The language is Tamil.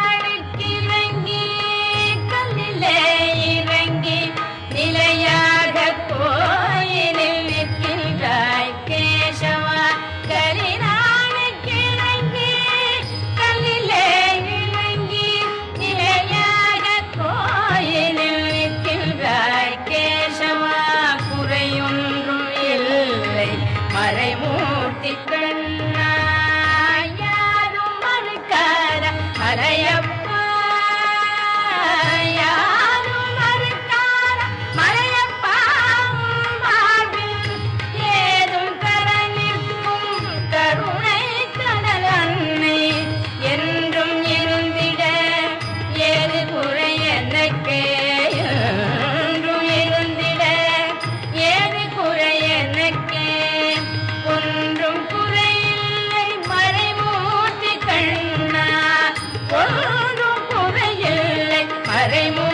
கலிநாளுக்கிறங்கி கல்லிலே இறங்கி நிலையாக கோயிலில் நிற்கின்றாய் கேசவா. கலிநாளுக்கிறங்கி கல்லிலே இறங்கி நிலையாக கோயிலில் நிற்கின்றாய் கேசவா. குறையொன்றும் இல்லை மறைமூர்த்தி கண்ணா, யாரும் மறுக்காத மலையப்பா, யாரும் மறுக்காத மலையப்பா. வாழ்வில் ஏதும் தர நிற்கும் கருணை கடல் அன்னை என்றும் இருந்திட ஏது குறை எனக்கு, என்றும் இருந்திட ஏது குறை எனக்கு. ஒன்றும் குறையில்லை மறைமூர்த்தி கண்ணா, ஒன்றும் குறையில்லை மறைமூர்த்தி